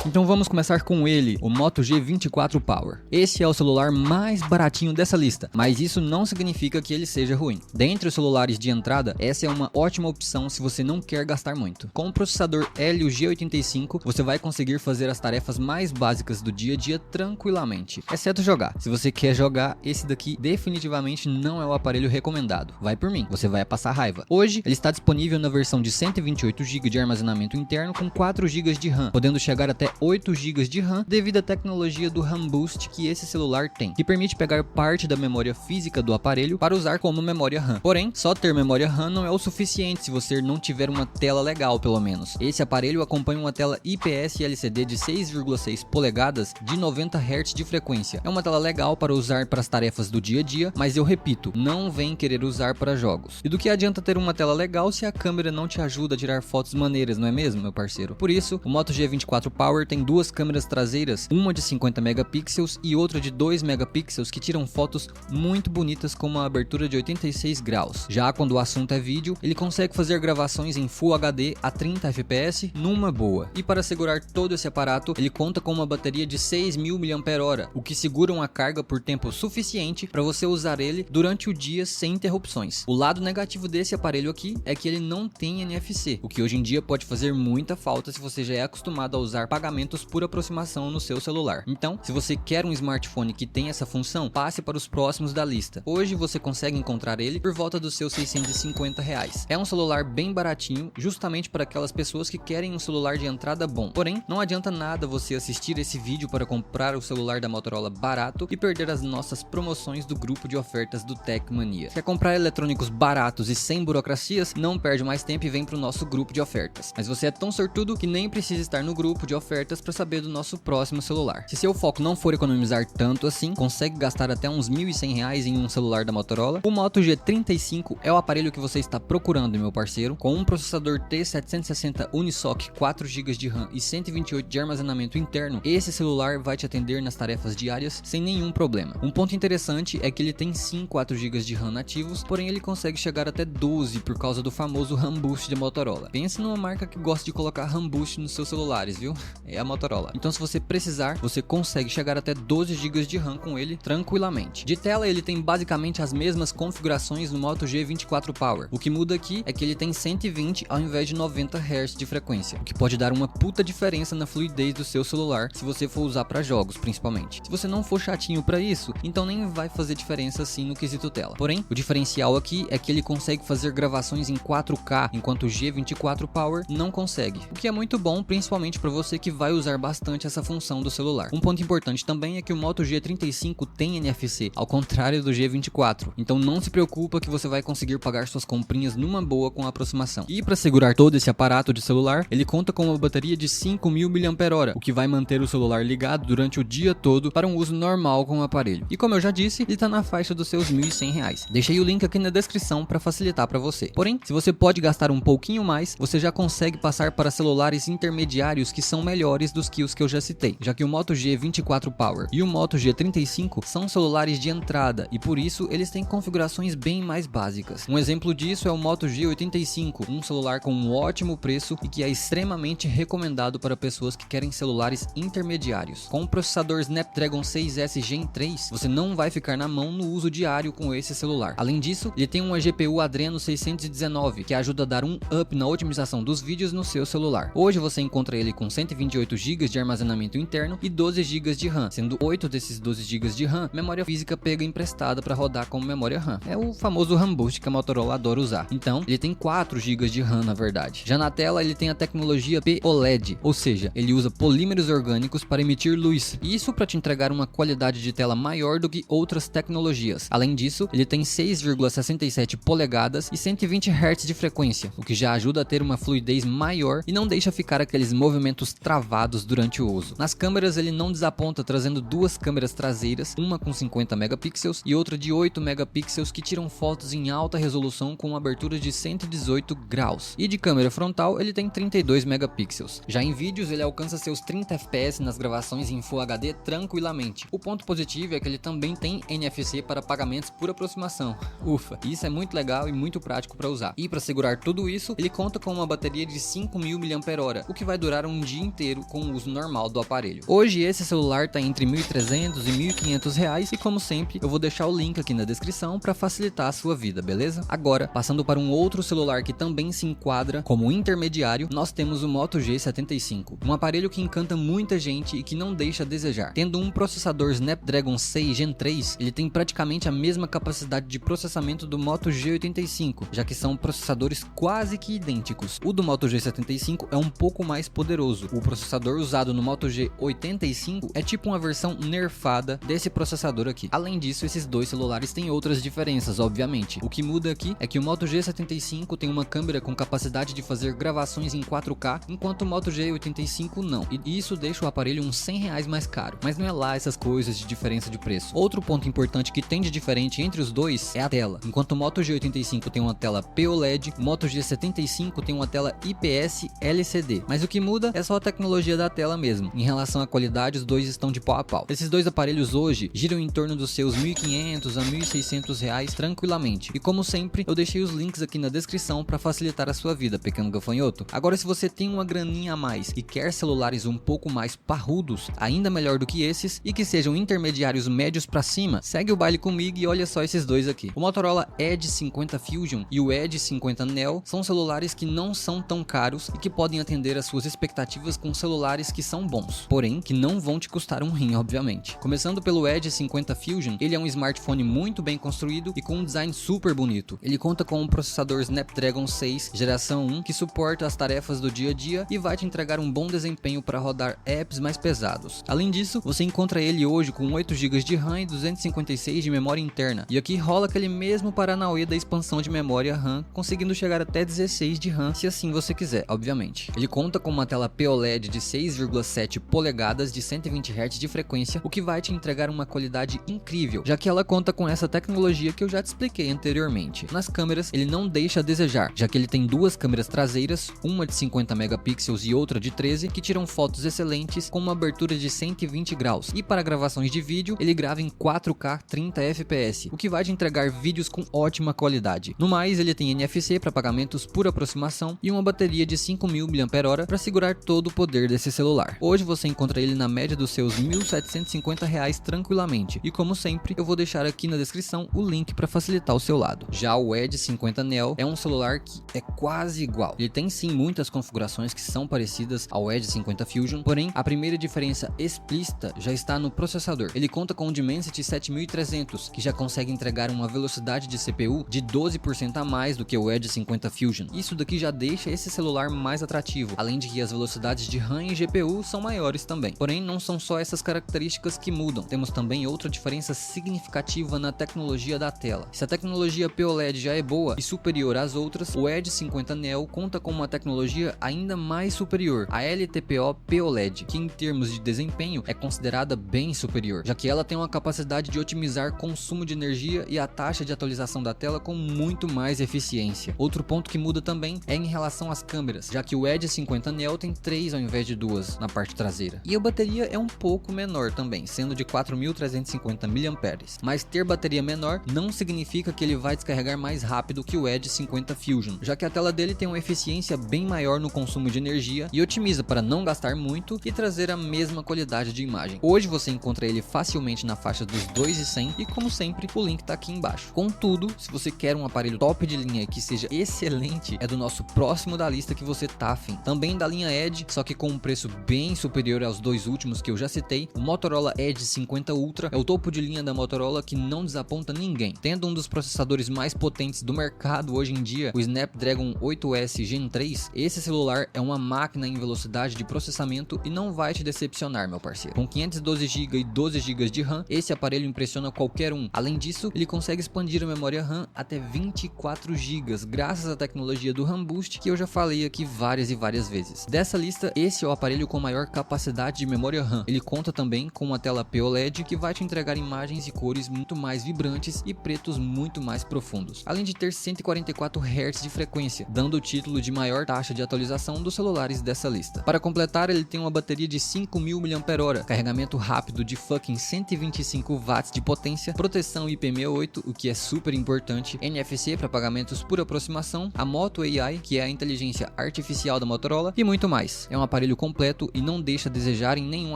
Então vamos começar com ele, o Moto G24 Power. Esse é o celular mais baratinho dessa lista, mas isso não significa que ele seja ruim. Dentre os celulares de entrada, essa é uma ótima opção se você não quer gastar muito. Com o processador Helio G85, você vai conseguir fazer as tarefas mais básicas do dia a dia tranquilamente, exceto jogar. Se você quer jogar, esse daqui definitivamente não é o aparelho recomendado. Vai por mim, você vai passar raiva. Hoje, ele está disponível na versão de 128 GB de armazenamento interno com 4 GB de RAM, podendo chegar até 8 GB de RAM devido à tecnologia do RAM Boost que esse celular tem, que permite pegar parte da memória física do aparelho para usar como memória RAM. Porém, só ter memória RAM não é o suficiente se você não tiver uma tela legal, pelo menos. Esse aparelho acompanha uma tela IPS LCD de 6,6 polegadas de 90 Hz de frequência. É uma tela legal para usar para as tarefas do dia a dia, mas eu repito, não vem querer usar para jogos. E do que adianta ter uma tela legal se a câmera não te ajuda a tirar fotos maneiras, não é mesmo, meu parceiro? Por isso, o Moto G24 Power tem duas câmeras traseiras, uma de 50 megapixels e outra de 2 megapixels que tiram fotos muito bonitas com uma abertura de 86 graus. Já quando o assunto é vídeo, ele consegue fazer gravações em Full HD a 30 fps numa boa. E para segurar todo esse aparato, ele conta com uma bateria de 6.000 mAh, o que segura uma carga por tempo suficiente para você usar ele durante o dia sem interrupções. O lado negativo desse aparelho aqui é que ele não tem NFC, o que hoje em dia pode fazer muita falta se você já é acostumado a usar pagamentos por aproximação no seu celular. Então, se você quer um smartphone que tem essa função, passe para os próximos da lista. Hoje você consegue encontrar ele por volta dos seus R$650. É um celular bem baratinho, justamente para aquelas pessoas que querem um celular de entrada bom. Porém, não adianta nada você assistir esse vídeo para comprar o celular da Motorola barato e perder as nossas promoções do grupo de ofertas do Tecmania. Quer comprar eletrônicos baratos e sem burocracias? Não perde mais tempo e vem para o nosso grupo de ofertas. Mas você é tão sortudo que nem precisa estar no grupo de ofertas para saber do nosso próximo celular. Se seu foco não for economizar tanto assim, consegue gastar até uns R$1.100 em um celular da Motorola, o Moto G35 é o aparelho que você está procurando, meu parceiro. Com um processador T760 Unisoc, 4 GB de RAM e 128 de armazenamento interno, esse celular vai te atender nas tarefas diárias sem nenhum problema. Um ponto interessante é que ele tem sim 4 GB de RAM nativos, porém ele consegue chegar até 12 por causa do famoso RAM Boost da Motorola. Pense numa marca que gosta de colocar RAM Boost nos seus celulares, viu? É a Motorola. Então se você precisar, você consegue chegar até 12 GB de RAM com ele tranquilamente. De tela ele tem basicamente as mesmas configurações no Moto G24 Power. O que muda aqui é que ele tem 120 ao invés de 90 Hz de frequência, o que pode dar uma puta diferença na fluidez do seu celular se você for usar para jogos, principalmente. Se você não for chatinho para isso, então nem vai fazer diferença assim no quesito tela. Porém, o diferencial aqui é que ele consegue fazer gravações em 4K, enquanto o G24 Power não consegue, o que é muito bom, principalmente para você que vai usar bastante essa função do celular. Um ponto importante também é que o Moto G35 tem NFC, ao contrário do G24, então não se preocupa que você vai conseguir pagar suas comprinhas numa boa com a aproximação. E para segurar todo esse aparato de celular, ele conta com uma bateria de 5.000 mAh, o que vai manter o celular ligado durante o dia todo para um uso normal com o aparelho. E como eu já disse, ele está na faixa dos seus R$1.100. Deixei o link aqui na descrição para facilitar para você. Porém, se você pode gastar um pouquinho mais, você já consegue passar para celulares intermediários que são melhores dos que os que eu já citei, já que o Moto G24 Power e o Moto G35 são celulares de entrada e por isso eles têm configurações bem mais básicas. Um exemplo disso é o Moto G85, um celular com um ótimo preço e que é extremamente recomendado para pessoas que querem celulares intermediários. Com o processador Snapdragon 6S Gen 3, você não vai ficar na mão no uso diário com esse celular. Além disso, ele tem uma GPU Adreno 619, que ajuda a dar um up na otimização dos vídeos no seu celular. Hoje você encontra ele com 128 GB de armazenamento interno e 12 GB de RAM, sendo 8 desses 12 GB de RAM memória física pega emprestada para rodar como memória RAM. É o famoso RAM Boost que a Motorola adora usar. Então, ele tem 4 GB de RAM na verdade. Já na tela ele tem a tecnologia POLED, ou seja, ele usa polímeros orgânicos para emitir luz. Isso para te entregar uma qualidade de tela maior do que outras tecnologias. Além disso, ele tem 6,67 polegadas e 120 Hz de frequência, o que já ajuda a ter uma fluidez maior e não deixa ficar aqueles movimentos travados durante o uso. Nas câmeras ele não desaponta, trazendo duas câmeras traseiras, uma com 50 megapixels e outra de 8 megapixels que tiram fotos em alta resolução com uma abertura de 118 graus. E de câmera frontal ele tem 32 megapixels. Já em vídeos ele alcança seus 30 fps nas gravações em Full HD tranquilamente. O ponto positivo é que ele também tem NFC para pagamentos por aproximação. Ufa, isso é muito legal e muito prático para usar. E para segurar tudo isso, ele conta com uma bateria de 5.000 mAh, o que vai durar um dia inteiro inteiro com o uso normal do aparelho. Hoje esse celular está entre R$ 1.300 e R$ 1.500 e como sempre eu vou deixar o link aqui na descrição para facilitar a sua vida, beleza? Agora, passando para um outro celular que também se enquadra como intermediário, nós temos o Moto G75, um aparelho que encanta muita gente e que não deixa a desejar. Tendo um processador Snapdragon 6 Gen 3, ele tem praticamente a mesma capacidade de processamento do Moto G85, já que são processadores quase que idênticos. O do Moto G75 é um pouco mais poderoso. O processador usado no Moto G85 é tipo uma versão nerfada desse processador aqui. Além disso, esses dois celulares têm outras diferenças, obviamente. O que muda aqui é que o Moto G75 tem uma câmera com capacidade de fazer gravações em 4K, enquanto o Moto G85 não. E isso deixa o aparelho uns R$100 mais caro. Mas não é lá essas coisas de diferença de preço. Outro ponto importante que tem de diferente entre os dois é a tela. Enquanto o Moto G85 tem uma tela POLED, o Moto G75 tem uma tela IPS LCD. Mas o que muda é só a tecnologia da tela mesmo. Em relação à qualidade, os dois estão de pau a pau. Esses dois aparelhos hoje giram em torno dos seus R$1.500 a R$1.600 tranquilamente. E como sempre, eu deixei os links aqui na descrição para facilitar a sua vida, pequeno gafanhoto. Agora, se você tem uma graninha a mais e quer celulares um pouco mais parrudos, ainda melhor do que esses, e que sejam intermediários médios para cima, segue o baile comigo e olha só esses dois aqui. O Motorola Edge 50 Fusion e o Edge 50 Neo são celulares que não são tão caros e que podem atender às suas expectativas com celulares que são bons, porém que não vão te custar um rim, obviamente. Começando pelo Edge 50 Fusion, ele é um smartphone muito bem construído e com um design super bonito. Ele conta com um processador Snapdragon 6 geração 1 que suporta as tarefas do dia a dia e vai te entregar um bom desempenho para rodar apps mais pesados. Além disso, você encontra ele hoje com 8 GB de RAM e 256 de memória interna. E aqui rola aquele mesmo paranauê da expansão de memória RAM, conseguindo chegar até 16 de RAM se assim você quiser, obviamente. Ele conta com uma tela POLED de 6,7 polegadas de 120 Hz de frequência, o que vai te entregar uma qualidade incrível, já que ela conta com essa tecnologia que eu já te expliquei anteriormente. Nas câmeras, ele não deixa a desejar, já que ele tem duas câmeras traseiras, uma de 50 megapixels e outra de 13, que tiram fotos excelentes com uma abertura de 120 graus. E para gravações de vídeo, ele grava em 4K 30 fps, o que vai te entregar vídeos com ótima qualidade. No mais, ele tem NFC para pagamentos por aproximação e uma bateria de 5.000 mAh para segurar todo o poder desse celular. Hoje você encontra ele na média dos seus R$ 1.750 tranquilamente, e como sempre, eu vou deixar aqui na descrição o link para facilitar o seu lado. Já o Edge 50 Neo é um celular que é quase igual. Ele tem sim muitas configurações que são parecidas ao Edge 50 Fusion, porém a primeira diferença explícita já está no processador. Ele conta com um Dimensity 7300, que já consegue entregar uma velocidade de CPU de 12% a mais do que o Edge 50 Fusion. Isso daqui já deixa esse celular mais atrativo, além de que as velocidades de RAM e GPU são maiores também. Porém, não são só essas características que mudam. Temos também outra diferença significativa na tecnologia da tela. Se a tecnologia POLED já é boa e superior às outras, o Edge 50 Neo conta com uma tecnologia ainda mais superior, a LTPO POLED, que em termos de desempenho é considerada bem superior, já que ela tem uma capacidade de otimizar consumo de energia e a taxa de atualização da tela com muito mais eficiência. Outro ponto que muda também é em relação às câmeras, já que o Edge 50 Neo tem 3 ao invés de 2 na parte traseira. E a bateria é um pouco menor também, sendo de 4.350 mAh. Mas ter bateria menor não significa que ele vai descarregar mais rápido que o Edge 50 Fusion, já que a tela dele tem uma eficiência bem maior no consumo de energia e otimiza para não gastar muito e trazer a mesma qualidade de imagem. Hoje você encontra ele facilmente na faixa dos 2.100 e como sempre o link tá aqui embaixo. Contudo, se você quer um aparelho top de linha que seja excelente, é do nosso próximo da lista que você tá afim. Também da linha Edge, só que com um preço bem superior aos dois últimos que eu já citei, o Motorola Edge 50 Ultra é o topo de linha da Motorola que não desaponta ninguém. Tendo um dos processadores mais potentes do mercado hoje em dia, o Snapdragon 8S Gen 3, esse celular é uma máquina em velocidade de processamento e não vai te decepcionar, meu parceiro. Com 512 GB e 12 GB de RAM, esse aparelho impressiona qualquer um. Além disso, ele consegue expandir a memória RAM até 24 GB, graças à tecnologia do RAM Boost, que eu já falei aqui várias e várias vezes. Dessa lista, esse é o aparelho com maior capacidade de memória RAM. Ele conta também com uma tela POLED que vai te entregar imagens e cores muito mais vibrantes e pretos muito mais profundos, além de ter 144 Hz de frequência, dando o título de maior taxa de atualização dos celulares dessa lista. Para completar, ele tem uma bateria de 5.000 mAh, carregamento rápido de fucking 125 watts de potência, proteção IP68, o que é super importante, NFC para pagamentos por aproximação, a Moto AI, que é a inteligência artificial da Motorola, e muito mais. É um aparelho aparelho completo e não deixa a desejar em nenhum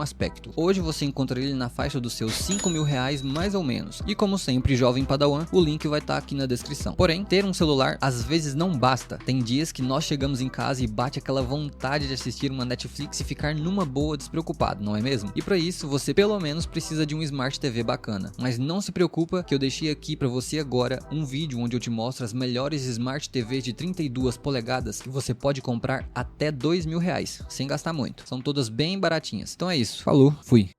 aspecto. Hoje você encontra ele na faixa dos seus R$5.000 mais ou menos. E como sempre, jovem padawan, o link vai estar aqui na descrição. Porém, ter um celular às vezes não basta. Tem dias que nós chegamos em casa e bate aquela vontade de assistir uma Netflix e ficar numa boa despreocupado, não é mesmo? E para isso você pelo menos precisa de um Smart TV bacana. Mas não se preocupa que eu deixei aqui para você agora um vídeo onde eu te mostro as melhores Smart TVs de 32 polegadas que você pode comprar até R$2.000, sem gastar muito. São todas bem baratinhas. Então é isso, falou, fui!